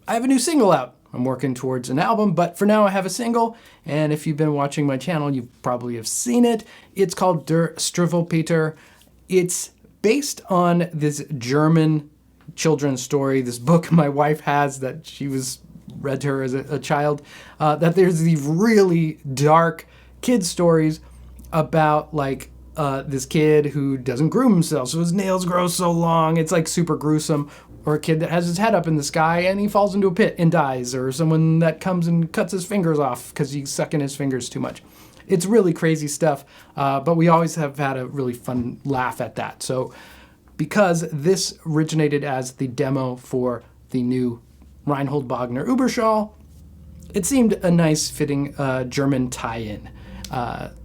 I have a new single out. I'm working towards an album, but for now I have a single, and if you've been watching my channel, you probably have seen it. It's called Der Struwwelpeter. It's based on this German children's story, this book my wife has that she was read to her as a child, that there's these really dark kid stories about like this kid who doesn't groom himself, so his nails grow so long, it's like super gruesome. Or a kid that has his head up in the sky and he falls into a pit and dies. Or someone that comes and cuts his fingers off because he's sucking his fingers too much. It's really crazy stuff, but we always have had a really fun laugh at that. So because this originated as the demo for the new Reinhold Wagner Überschall, it seemed a nice fitting German tie-in.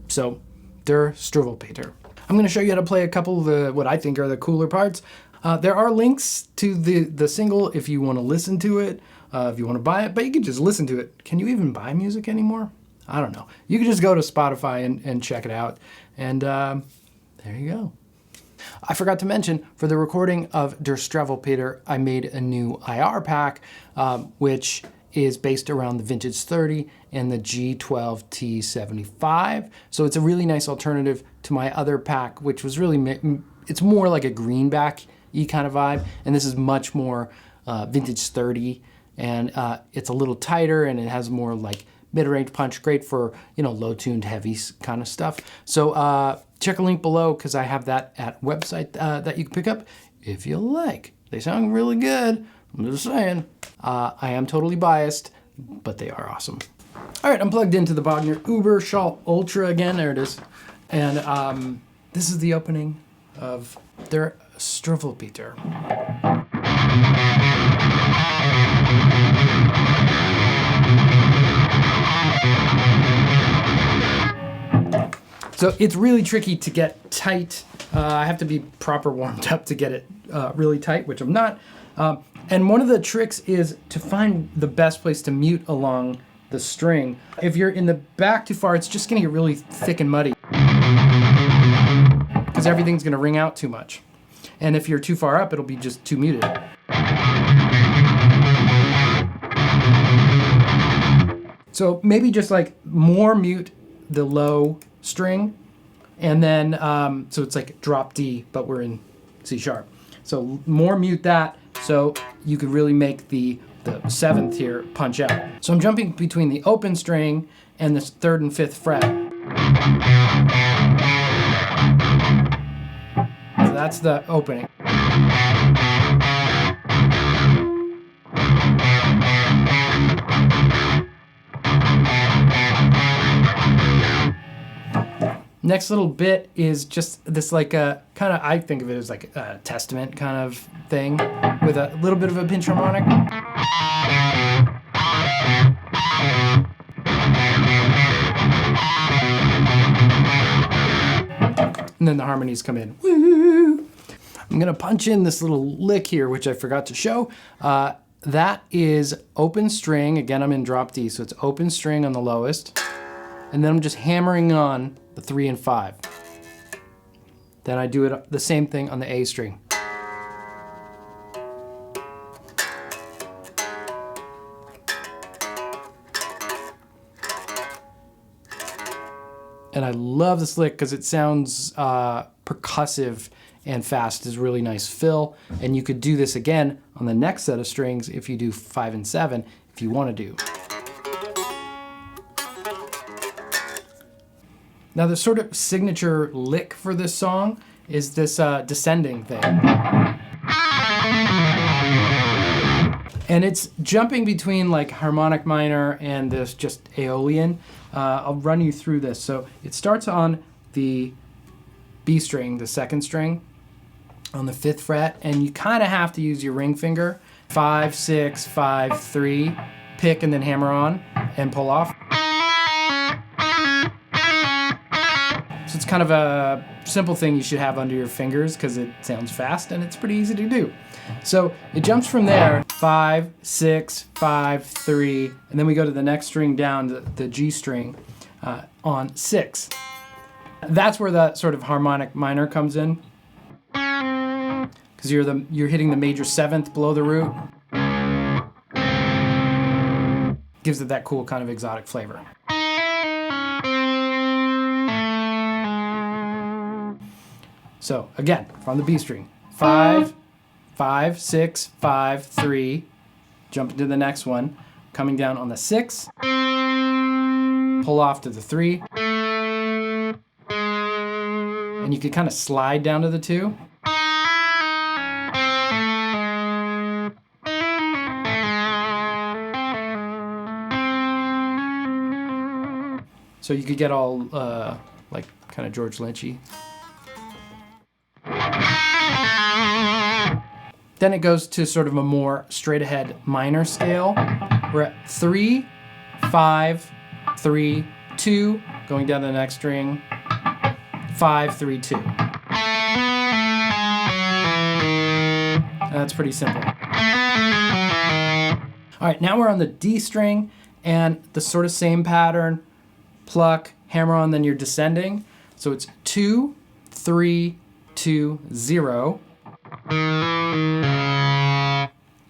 So Der Struwwelpeter. I'm going to show you how to play a couple of the, what I think are the cooler parts. There are links to the single if you want to listen to it, if you want to buy it, but you can just listen to it. Can you even buy music anymore? I don't know. You can just go to Spotify and check it out. And there you go. I forgot to mention, for the recording of Der Struwwelpeter, I made a new IR pack, which is based around the Vintage 30 and the G12 T75. So it's a really nice alternative to my other pack, which was really, it's more like a greenback-y kind of vibe. And this is much more Vintage 30, and it's a little tighter and it has more like mid-range punch, great for, you know, low-tuned heavy kind of stuff. So check a link below because I have that at website that you can pick up if you like. They sound really good. I'm just saying. I am totally biased, but they are awesome. All right, I'm plugged into the Wagner Überschall Ultra again. There it is. And this is the opening of Der Struwwelpeter. So it's really tricky to get tight. I have to be proper warmed up to get it really tight, which I'm not. And one of the tricks is to find the best place to mute along the string. If you're in the back too far, it's just gonna get really thick and muddy because everything's gonna ring out too much. And if you're too far up, it'll be just too muted. So maybe just like more mute the low string, and then so it's like drop D, but we're in C sharp. So more mute that, so you could really make the 7th here punch out. So I'm jumping between the open string and the 3rd and 5th fret. So that's the opening. Next little bit is just this like a kind of, I think of it as like a testament kind of thing with a little bit of a pinch harmonic. And then the harmonies come in. Woo! I'm gonna punch in this little lick here, which I forgot to show. That is open string. Again, I'm in drop D, so it's open string on the lowest. And then I'm just hammering on the 3 and 5. Then I do it the same thing on the A string. And I love this lick because it sounds percussive and fast. It's really nice fill. And you could do this again on the next set of strings if you do 5 and 7, if you want to do. Now the sort of signature lick for this song is this descending thing. And it's jumping between like harmonic minor and this just Aeolian. I'll run you through this. So it starts on the B string, the 2nd string, on the 5th fret, and you kind of have to use your ring finger. 5, 6, 5, 3, pick and then hammer on and pull off. So it's kind of a simple thing you should have under your fingers because it sounds fast and it's pretty easy to do. So it jumps from there, 5, 6, 5, 3, and then we go to the next string down, the G string, on 6. That's where the sort of harmonic minor comes in, because you're hitting the major 7th below the root. gives it that cool kind of exotic flavor. So again, from the B string, 5, 5, 6, 5, 3, jump into the next one, coming down on the 6, pull off to the 3, and you could kind of slide down to the 2. So you could get all like kind of George Lynchy. Then it goes to sort of a more straight ahead minor scale. We're at 3, 5, 3, 2, going down to the next string, 5, 3, 2. That's pretty simple. All right, now we're on the D string, and the sort of same pattern, pluck, hammer on, then you're descending. So it's 2, 3, 2, 0.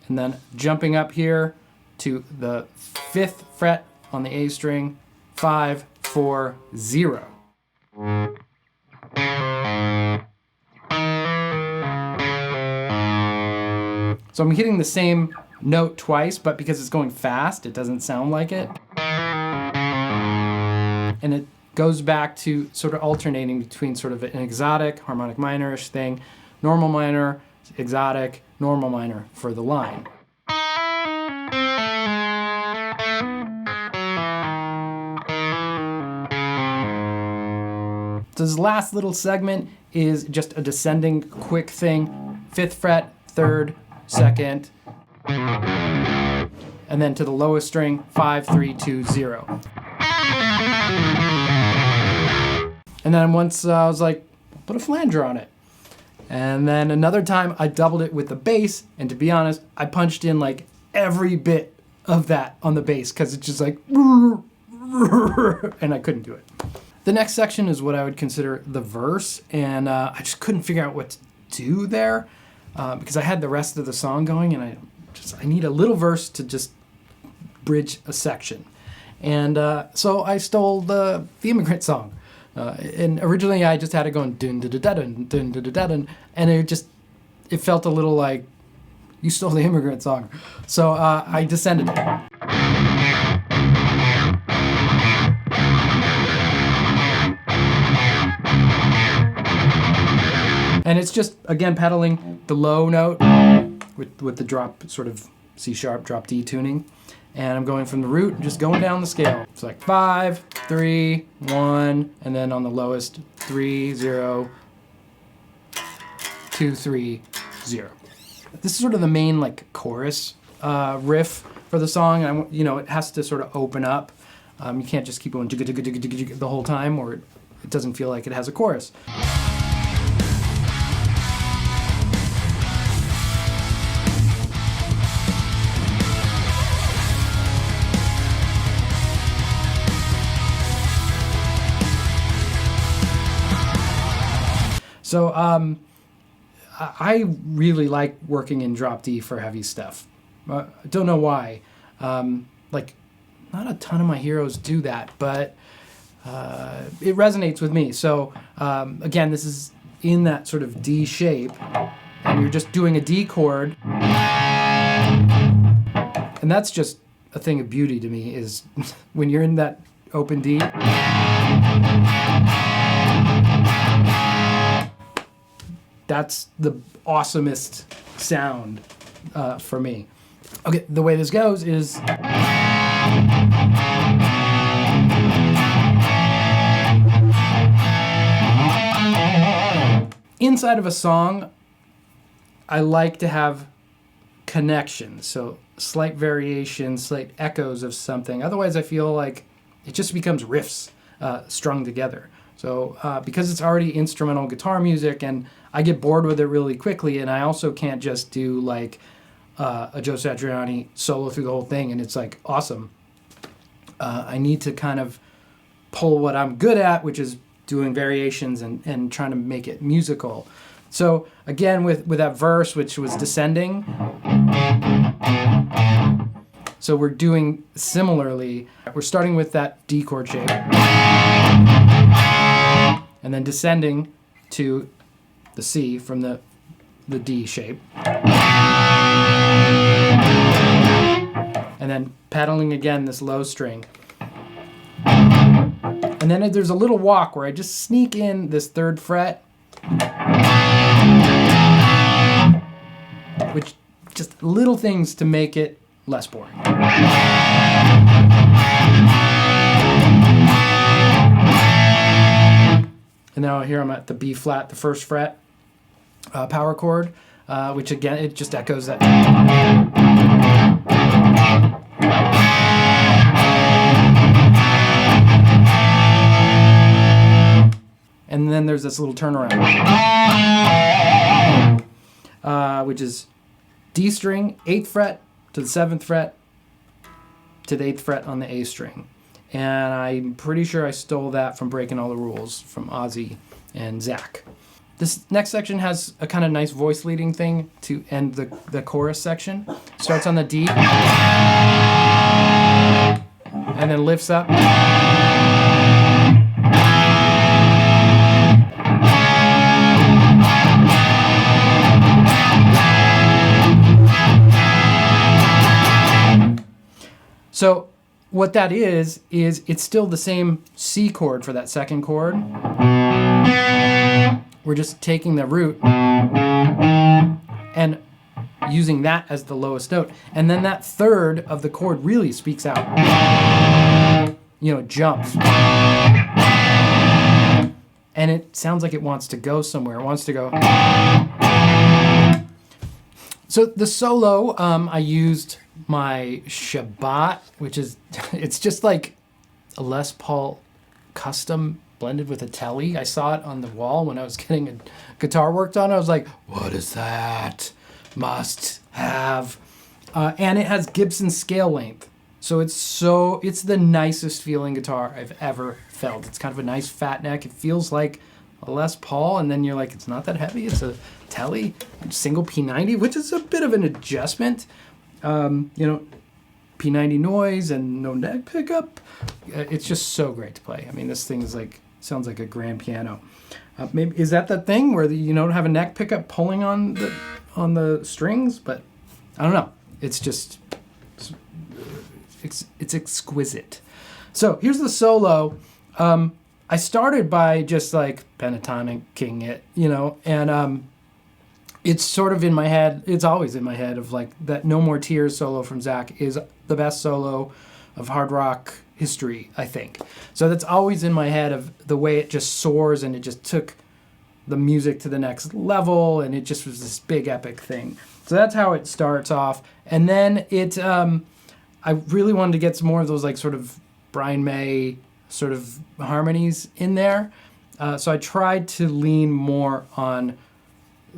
And then jumping up here to the 5th fret on the A string, 5, 4, 0. So I'm hitting the same note twice, but because it's going fast, it doesn't sound like it. And it goes back to sort of alternating between sort of an exotic, harmonic minor-ish thing, normal minor, exotic, normal minor for the line. So this last little segment is just a descending quick thing, 5th fret, 3rd, 2nd, and then to the lowest string, 5, 3, 2, 0. And then once I was like, put a flanger on it. And then another time I doubled it with the bass, and to be honest, I punched in like every bit of that on the bass because it's just like, and I couldn't do it. The next section is what I would consider the verse, and I just couldn't figure out what to do there because I had the rest of the song going, and I need a little verse to just bridge a section. And so I stole the Immigrant Song. And originally I just had it going dun dun dun dun dun dun dun, and it felt a little like you stole the Immigrant Song. So I descended it. And it's just again pedaling the low note with the drop, sort of C sharp drop D tuning. And I'm going from the root, just going down the scale. It's like 5, 3, 1, and then on the lowest, 3, 0, 2, 3, 0. This is sort of the main like chorus riff for the song. And it has to sort of open up. You can't just keep going the whole time, or it doesn't feel like it has a chorus. So I really like working in drop D for heavy stuff. I don't know why. Like, not a ton of my heroes do that, but it resonates with me. So again, this is in that sort of D shape, and you're just doing a D chord. And that's just a thing of beauty to me, is when you're in that open D. That's the awesomest sound for me. Okay, the way this goes is... Inside of a song, I like to have connections, so slight variations, slight echoes of something. Otherwise, I feel like it just becomes riffs strung together. So because it's already instrumental guitar music, and I get bored with it really quickly, and I also can't just do like a Joe Satriani solo through the whole thing, and it's like awesome. I need to kind of pull what I'm good at, which is doing variations and trying to make it musical. So again, with that verse, which was descending, So we're doing similarly. We're starting with that D chord shape and then descending to the C from the D shape. And then pedaling again this low string. And then there's a little walk where I just sneak in this 3rd fret, which just little things to make it less boring. And now here I'm at the B flat, the 1st fret power chord, which again, it just echoes that. And then there's this little turnaround, which is D string, 8th fret to the 7th fret to the 8th fret on the A string. And I'm pretty sure I stole that from Breaking All the Rules from Ozzy and Zach. This next section has a kind of nice voice leading thing to end the chorus section. Starts on the D and then lifts up. So what that is it's still the same C chord for that 2nd chord. We're just taking the root and using that as the lowest note. And then that 3rd of the chord really speaks out. You know, it jumps. And it sounds like it wants to go somewhere. It wants to go. So the solo, I used my Shabbat, which is, it's just like a Les Paul custom blended with a Tele. I saw it on the wall when I was getting a guitar worked on. I was like, what is that? Must have. And it has Gibson scale length. So it's the nicest feeling guitar I've ever felt. It's kind of a nice fat neck. It feels like a Les Paul, and then you're like, it's not that heavy. It's a Tele, single P90, which is a bit of an adjustment. You know, P90 noise and no neck pickup. It's just so great to play. I mean, this thing is sounds like a grand piano. Maybe is that the thing where you don't have a neck pickup pulling on the strings? But I don't know. It's just it's exquisite. So here's the solo. I started by just like pentatonic-ing it, you know, and it's sort of in my head. It's always in my head of like that No More Tears solo from Zach is the best solo of hard rock history, I think. So that's always in my head of the way it just soars and it just took the music to the next level and it just was this big epic thing. So that's how it starts off. And then I really wanted to get some more of those like sort of Brian May sort of harmonies in there. So I tried to lean more on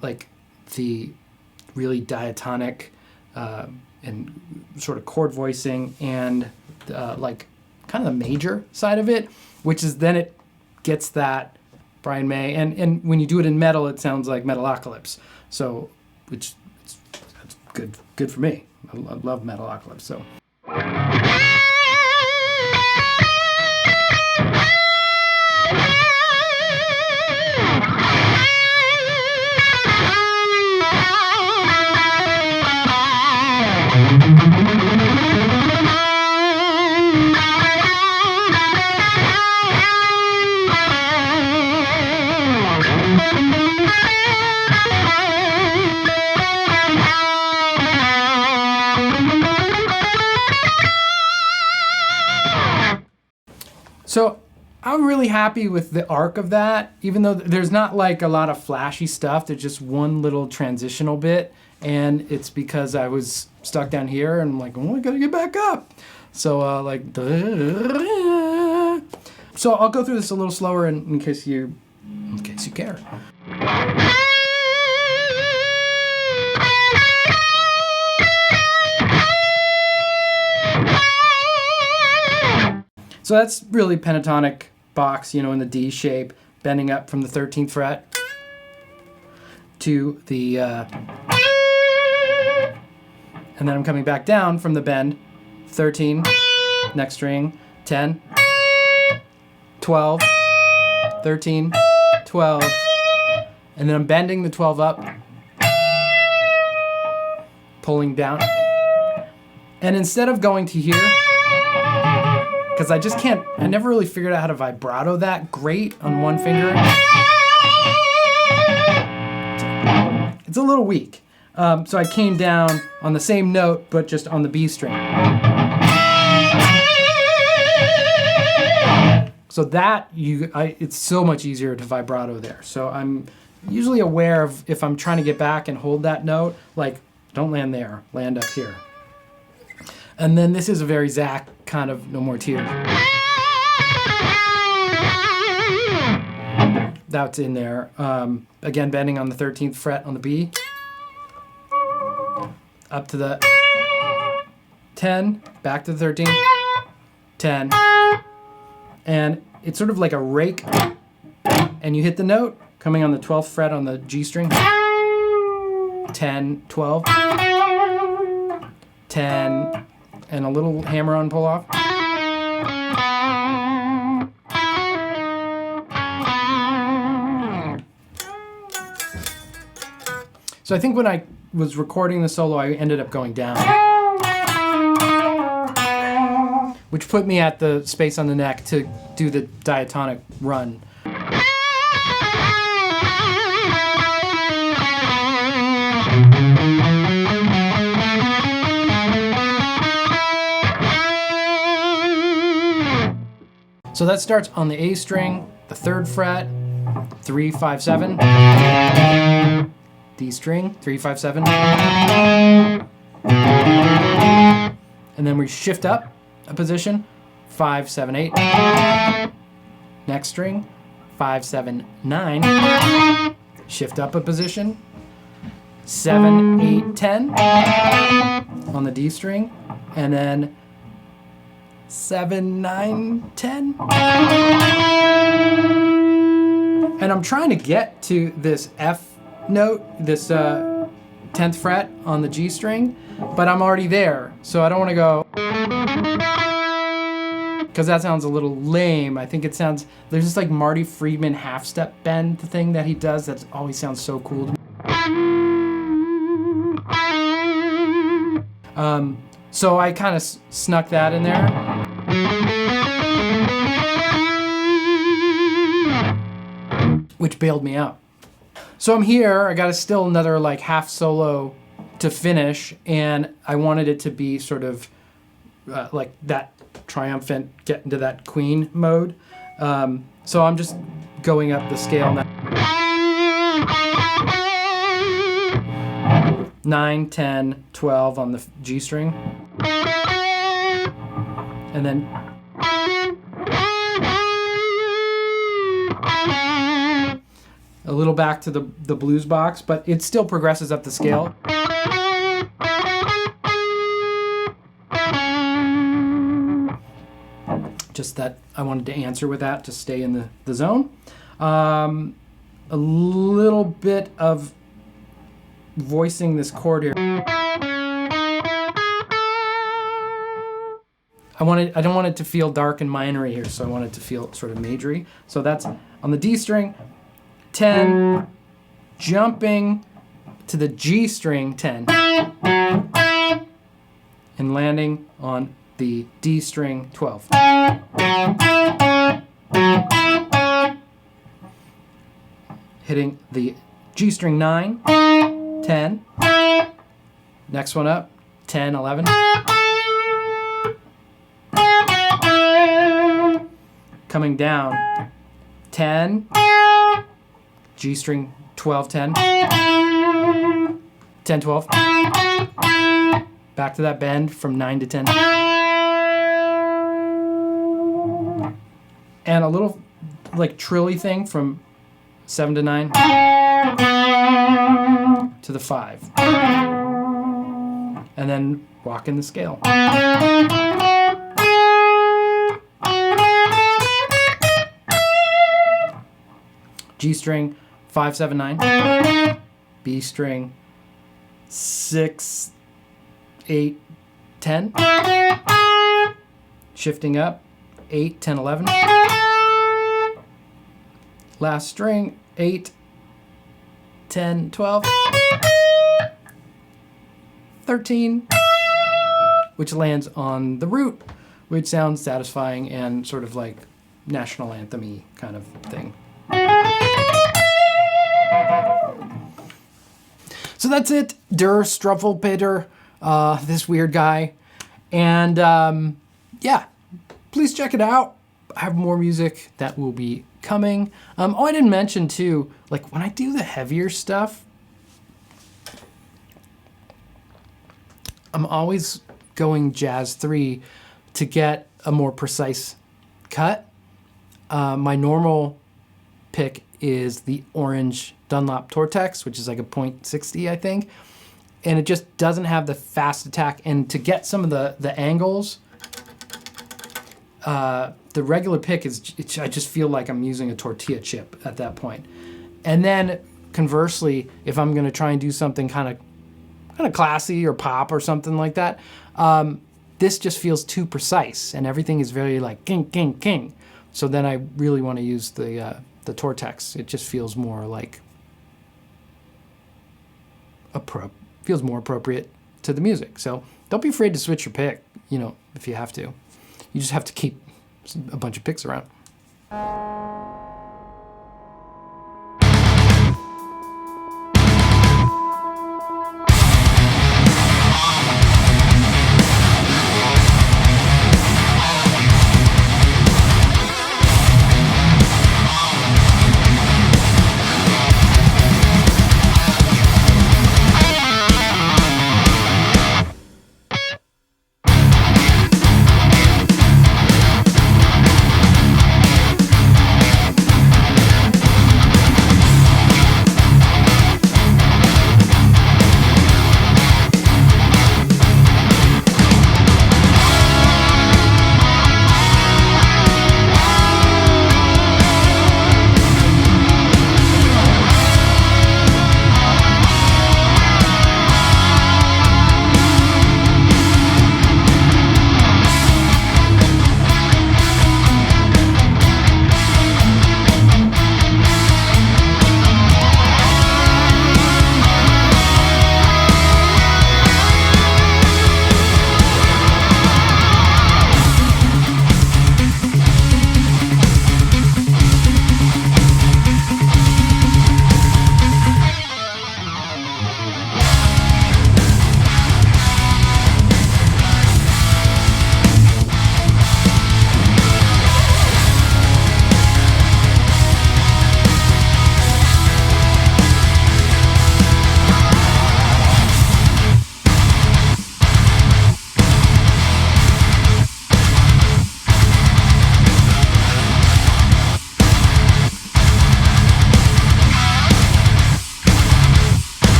like the really diatonic and sort of chord voicing and like kind of the major side of it, which is then it gets that Brian May. And when you do it in metal, it sounds like Metalocalypse. So, that's good for me. I love Metalocalypse, so. So I'm really happy with the arc of that, even though there's not like a lot of flashy stuff. There's just one little transitional bit, and it's because I was stuck down here and I'm like, oh, I gotta get back up. So so I'll go through this a little slower in case you care. So that's really pentatonic box, you know, in the D shape, bending up from the 13th fret to the, and then I'm coming back down from the bend 13, next string, 10, 12, 13, 12, and then I'm bending the 12 up, pulling down. And instead of going to here, because I never really figured out how to vibrato that great on one finger. It's a little weak. So I came down on the same note, but just on the B string. So that, it's so much easier to vibrato there. So I'm usually aware of if I'm trying to get back and hold that note, like don't land there, land up here. And then this is a very Zach kind of No More Tears. That's in there. Again, bending on the 13th fret on the B. Up to the 10, back to the 13, 10. And it's sort of like a rake. And you hit the note coming on the 12th fret on the G string. 10, 12, 10, and a little hammer-on pull-off. So I think when I was recording the solo, I ended up going down, which put me at the space on the neck to do the diatonic run. So that starts on the A string, the 3rd fret, 3, 5, 7, D string, 3, 5, 7, and then we shift up a position, 5, 7, 8, next string, 5, 7, 9, shift up a position, 7, 8, 10 on the D string, and then 7, 9, 10. And I'm trying to get to this F note, this 10th fret on the G string, but I'm already there. So I don't want to go, because that sounds a little lame. I think it sounds, there's this like Marty Friedman half-step bend thing that he does that always sounds so cool to me. So I kind of snuck that in there. Which bailed me out. So I'm here, I got still another like half solo to finish, and I wanted it to be sort of like that triumphant, get into that Queen mode. So I'm just going up the scale now. 9, 10, 12 on the G string. And then a little back to the blues box, but it still progresses up the scale. Just that I wanted to answer with that to stay in the zone. A little bit of voicing this chord here. I don't want it to feel dark and minery here, so I want it to feel sort of majory. So that's on the D string, 10, jumping to the G string, 10, and landing on the D string, 12. Hitting the G string, 9, 10, next one up, 10, 11, coming down, 10, G string, 12, 10, 10, 12, back to that bend from 9 to 10, and a little like trilly thing from 7 to 9 to the 5, and then walk in the scale. G string, 5, 7, 9, B string, 6, 8, 10. Shifting up, 8, 10, 11. Last string, 8, 10, 12. 13, which lands on the root, which sounds satisfying and sort of like national anthem-y kind of thing. So that's it, Der Struwwelpeter, this weird guy. And yeah, please check it out. I have more music that will be coming. Oh, I didn't mention too, like when I do the heavier stuff, I'm always going jazz 3 to get a more precise cut. My normal pick is the orange Dunlop ToneX, which is like a .60, I think. And it just doesn't have the fast attack. And to get some of the angles, the regular pick is, I just feel like I'm using a tortilla chip at that point. And then conversely, if I'm gonna try and do something kind of classy or pop or something like that, this just feels too precise and everything is very like king, king, king. So then I really want to use the ToneX. It just feels more like feels more appropriate to the music. So don't be afraid to switch your pick, you know, if you have to. You just have to keep a bunch of picks around.